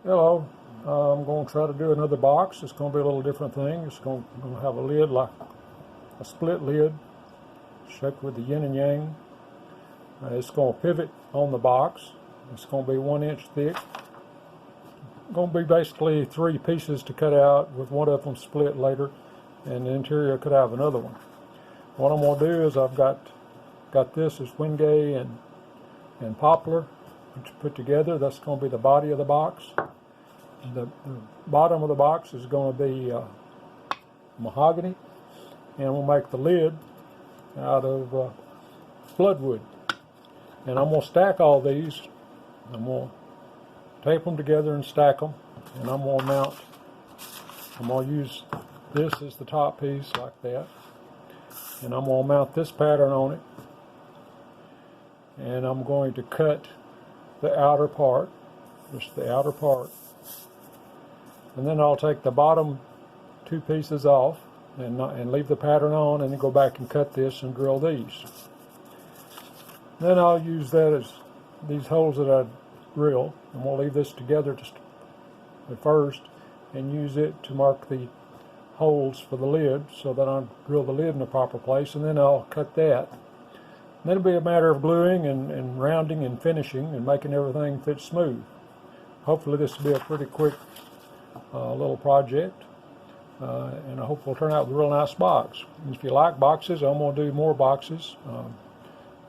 Hello, I'm going to try to do another box. It's going to be a little different thing. It's going to have a lid like a split lid shaped with the yin and yang. It's going to pivot on the box. It's going to be 1 inch thick. Going to be basically 3 pieces to cut out, with one of them split later, and the interior could have another one. What I'm going to do is I've got this as wingay and poplar put together. That's going to be the body of the box. The bottom of the box is going to be mahogany, and we'll make the lid out of bloodwood. And I'm going to stack all these. I'm going to tape them together and stack them, and I'm going to use this as the top piece like that, and I'm going to mount this pattern on it, and I'm going to cut the outer part, just the outer part, and then I'll take the bottom 2 pieces off and leave the pattern on, and then go back and cut this and drill these. Then I'll use that as these holes that I drill, and we'll leave this together just at first and use it to mark the holes for the lid, so that I'll drill the lid in the proper place, and then I'll cut that. And then it'll be a matter of gluing and rounding and finishing and making everything fit smooth. Hopefully this will be a pretty quick little project, and I hope it'll turn out with a real nice box. And if you like boxes, I'm going to do more boxes.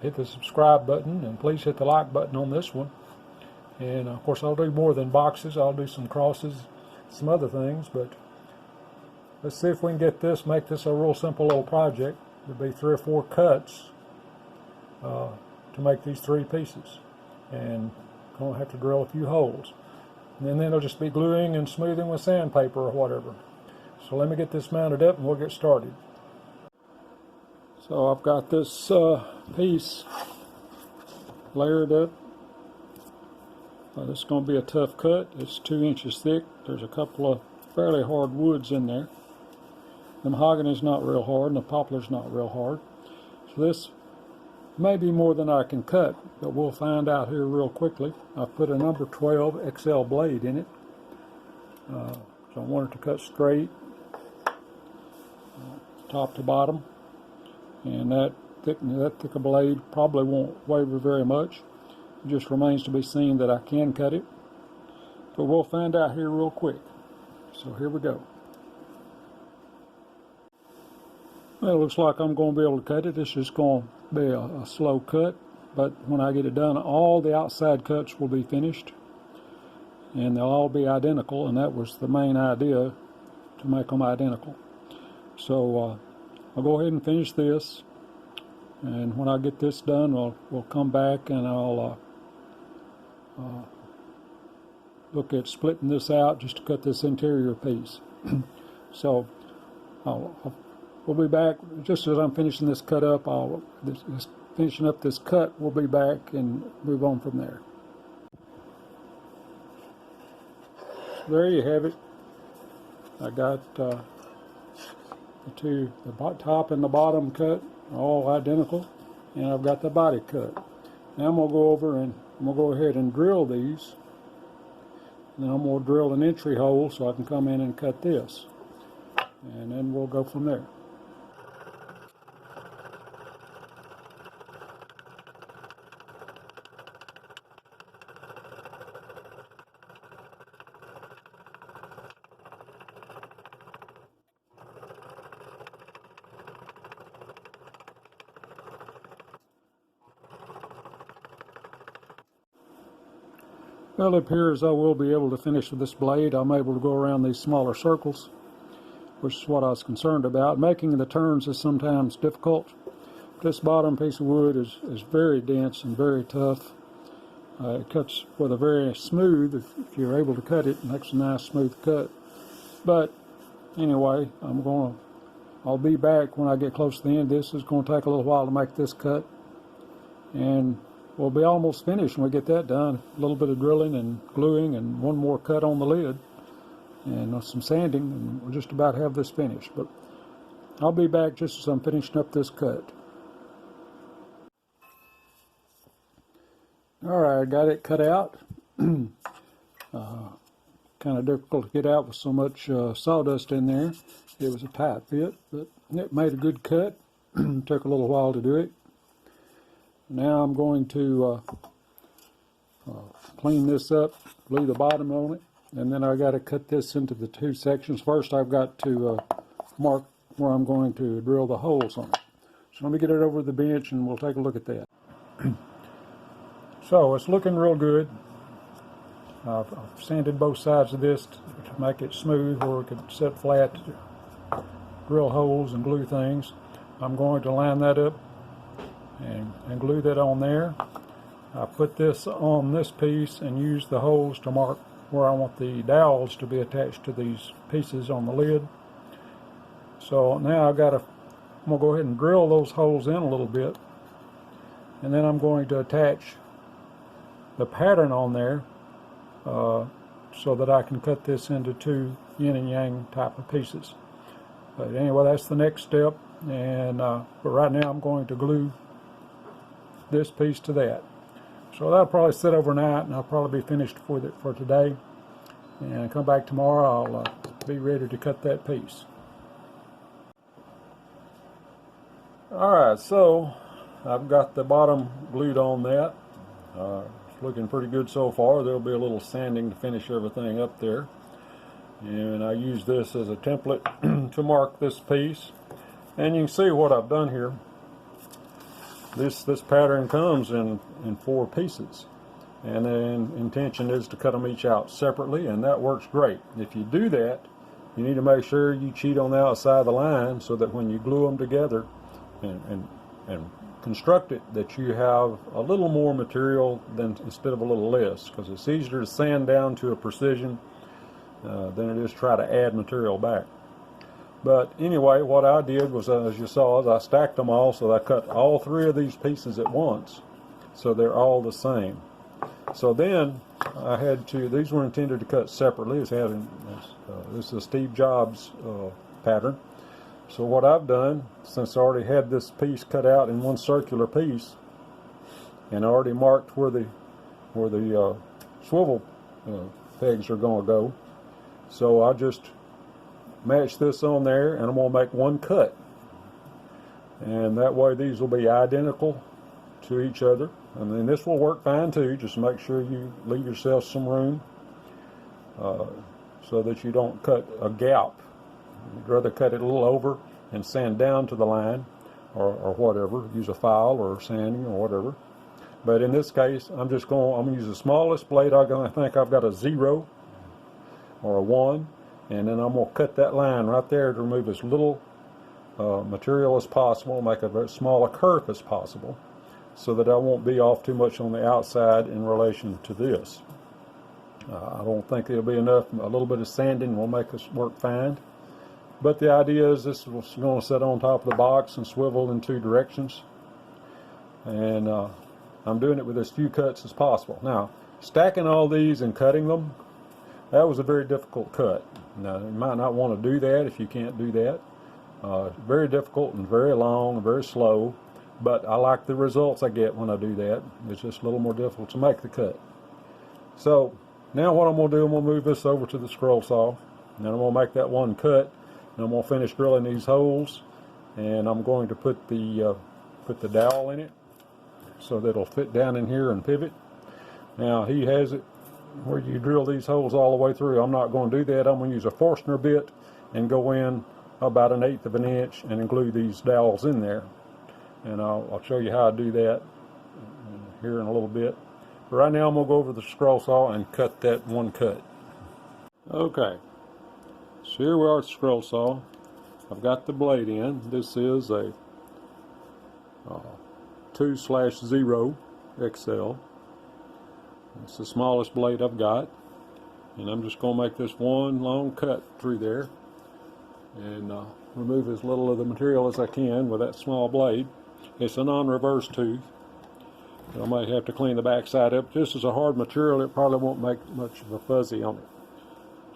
Hit the subscribe button, and please hit the like button on this one. And of course I'll do more than boxes. I'll do some crosses, some other things, but let's see if we can get this, make this a real simple little project. There'll be 3 or 4 cuts to make these 3 pieces, and I'm going to have to drill a few holes, and then it'll just be gluing and smoothing with sandpaper or whatever. So let me get this mounted up and we'll get started. So I've got this piece layered up. This is going to be a tough cut. It's 2 inches thick. There's a couple of fairly hard woods in there. The mahogany is not real hard, and the poplar is not real hard. So this may be more than I can cut, but we'll find out here real quickly. I've put a number 12 XL blade in it, so I want it to cut straight, top to bottom. And that thick a blade probably won't waver very much. It just remains to be seen that I can cut it, but we'll find out here real quick. So here we go. Well, it looks like I'm going to be able to cut it. This is going to be a slow cut, but when I get it done, all the outside cuts will be finished, and they'll all be identical, and that was the main idea, to make them identical. So I'll go ahead and finish this, and when I get this done, we'll come back and I'll look at splitting this out just to cut this interior piece. So we'll be back just as I'm finishing this cut up. Finishing up this cut, we'll be back and move on from there. So there you have it. I got the top and the bottom cut all identical, and I've got the body cut. Now I'm going to go over and I'm going to go ahead and drill these, and then I'm going to drill an entry hole so I can come in and cut this, and then we'll go from there. Well, it appears I will be able to finish with this blade. I'm able to go around these smaller circles, which is what I was concerned about. Making the turns is sometimes difficult. This bottom piece of wood is very dense and very tough. It cuts with a very smooth, if you're able to cut it, it makes a nice smooth cut. But anyway, I'll be back when I get close to the end. This is going to take a little while to make this cut, and we'll be almost finished when we get that done. A little bit of drilling and gluing and one more cut on the lid and some sanding, and we'll just about have this finished. But I'll be back just as I'm finishing up this cut. Alright, I got it cut out. kind of difficult to get out with so much sawdust in there. It was a tight fit, but it made a good cut. Took a little while to do it. Now I'm going to clean this up, glue the bottom on it, and then I got to cut this into the two sections. First I've got to mark where I'm going to drill the holes on it. So let me get it over the bench and we'll take a look at that. So it's looking real good. I've sanded both sides of this to make it smooth where it could sit flat, drill holes and glue things. I'm going to line that up and glue that on there. I put this on this piece and use the holes to mark where I want the dowels to be attached to these pieces on the lid. So now I'm going to go ahead and drill those holes in a little bit, and then I'm going to attach the pattern on there so that I can cut this into two yin and yang type of pieces. But anyway, that's the next step, and but right now I'm going to glue this piece to that. So that'll probably sit overnight, and I'll probably be finished for today. And come back tomorrow, I'll be ready to cut that piece. Alright, so I've got the bottom glued on that. It's looking pretty good so far. There'll be a little sanding to finish everything up there. And I use this as a template to mark this piece. And you can see what I've done here. This pattern comes in 4 pieces. And then intention is to cut them each out separately, and that works great. If you do that, you need to make sure you cheat on the outside of the line so that when you glue them together and construct it, that you have a little more material instead of a little less, because it's easier to sand down to a precision than it is try to add material back. But anyway, what I did was, as you saw, is I stacked them all, so I cut all 3 of these pieces at once, so they're all the same. So then I had to, these were intended to cut separately. This is a Steve Jobs pattern. So what I've done, since I already had this piece cut out in one circular piece, and I already marked where the swivel pegs are going to go, so I just match this on there, and I'm going to make one cut. And that way these will be identical to each other. And then this will work fine too. Just make sure you leave yourself some room so that you don't cut a gap. You'd rather cut it a little over and sand down to the line, or whatever. Use a file or sanding or whatever. But in this case, I'm going to use the smallest blade. I think I've got a 0 or a 1, and then I'm going to cut that line right there to remove as little material as possible, make a very small a curve as possible, so that I won't be off too much on the outside in relation to this. I don't think there'll be enough. A little bit of sanding will make us work fine. But the idea is this is going to sit on top of the box and swivel in 2 directions. And I'm doing it with as few cuts as possible. Now, stacking all these and cutting them, that was a very difficult cut. Now, you might not want to do that if you can't do that. Very difficult and very long and very slow. But I like the results I get when I do that. It's just a little more difficult to make the cut. So now what I'm going to do, I'm going to move this over to the scroll saw. And then I'm going to make that one cut. And I'm going to finish drilling these holes. And I'm going to put the dowel in it so that it'll fit down in here and pivot. Now he has it where you drill these holes all the way through. I'm not going to do that. I'm going to use a Forstner bit and go in about 1/8 of an inch and glue these dowels in there. And I'll show you how I do that here in a little bit. But right now I'm going to go over the scroll saw and cut that one cut. Okay, so here we are at the scroll saw. I've got the blade in. This is a 2/0 XL. It's the smallest blade I've got. And I'm just going to make this one long cut through there and remove as little of the material as I can with that small blade. It's a non-reverse tooth. I might have to clean the back side up. This is a hard material. It probably won't make much of a fuzzy on it.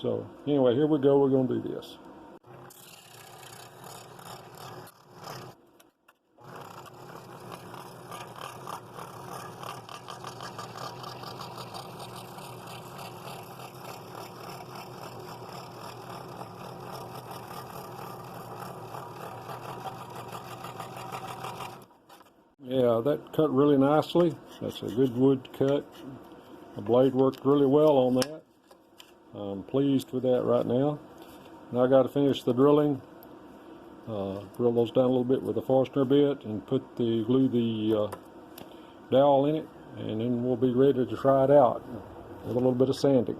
So anyway, here we go. We're going to do this. Yeah, that cut really nicely. That's a good wood cut. The blade worked really well on that. I'm pleased with that right now. Now I got to finish the drilling. Drill those down a little bit with a Forstner bit and glue the dowel in it, and then we'll be ready to try it out with a little bit of sanding.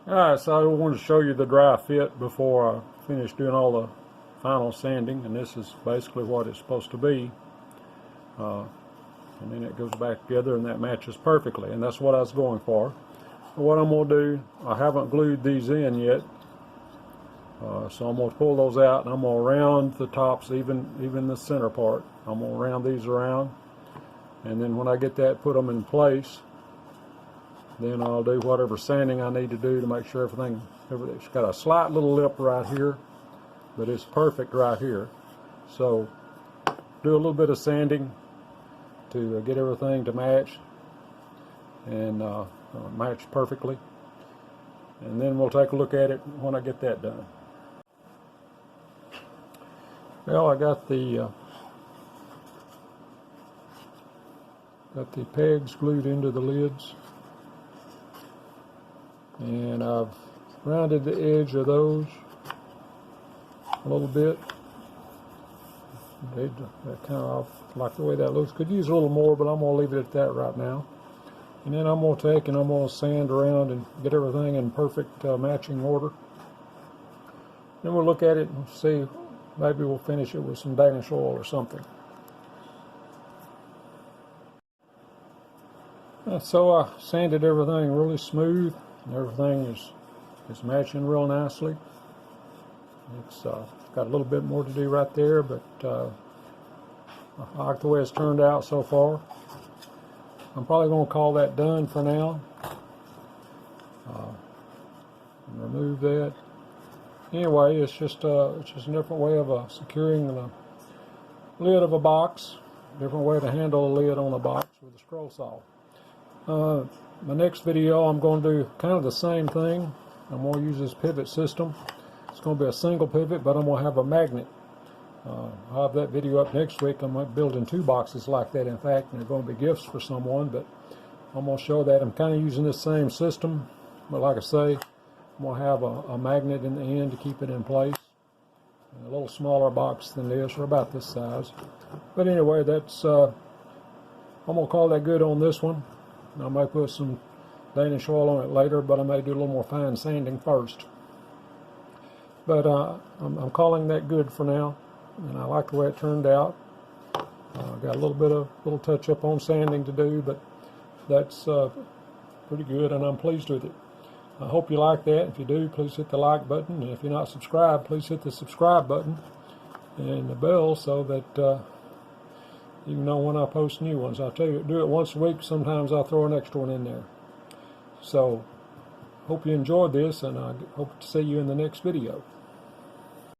Alright, so I wanted to show you the dry fit before I finish doing all the final sanding, and this is basically what it's supposed to be. And then it goes back together and that matches perfectly, and that's what I was going for. What I'm going to do, I haven't glued these in yet, so I'm going to pull those out and I'm going to round the tops, even the center part. I'm going to round these around, and then when I get that, put them in place, then I'll do whatever sanding I need to do to make sure everything's got a slight little lip right here, but it's perfect right here. So do a little bit of sanding to get everything to match and match perfectly, and then we'll take a look at it when I get that done. Well, I got the pegs glued into the lids, and I've rounded the edge of those a little bit. They kind of like the way that looks. Could use a little more, but I'm going to leave it at that right now. And then I'm going to take and I'm going to sand around and get everything in perfect matching order. Then we'll look at it and see, maybe we'll finish it with some Danish oil or something. So I sanded everything really smooth, and everything is matching real nicely. It's got a little bit more to do right there, but I like the way it's turned out so far. I'm probably going to call that done for now. Remove that. Anyway, it's just a different way of securing the lid of a box. Different way to handle a lid on a box with a scroll saw. My next video, I'm going to do kind of the same thing. I'm going to use this pivot system. It's going to be a single pivot, but I'm going to have a magnet. I'll have that video up next week. I'm building 2 boxes like that, in fact, and they're going to be gifts for someone, but I'm going to show that. I'm kind of using this same system, but like I say, I'm going to have a magnet in the end to keep it in place. And a little smaller box than this, or about this size. But anyway, that's I'm going to call that good on this one. I may put some Danish oil on it later, but I may do a little more fine sanding first. But I'm calling that good for now. And I like the way it turned out. Got a little touch up on sanding to do, but that's pretty good, and I'm pleased with it. I hope you like that. If you do, please hit the like button, and if you're not subscribed, please hit the subscribe button and the bell so that you know when I post new ones. I tell you, do it once a week. Sometimes I'll throw an extra one in there. So, hope you enjoyed this, and I hope to see you in the next video.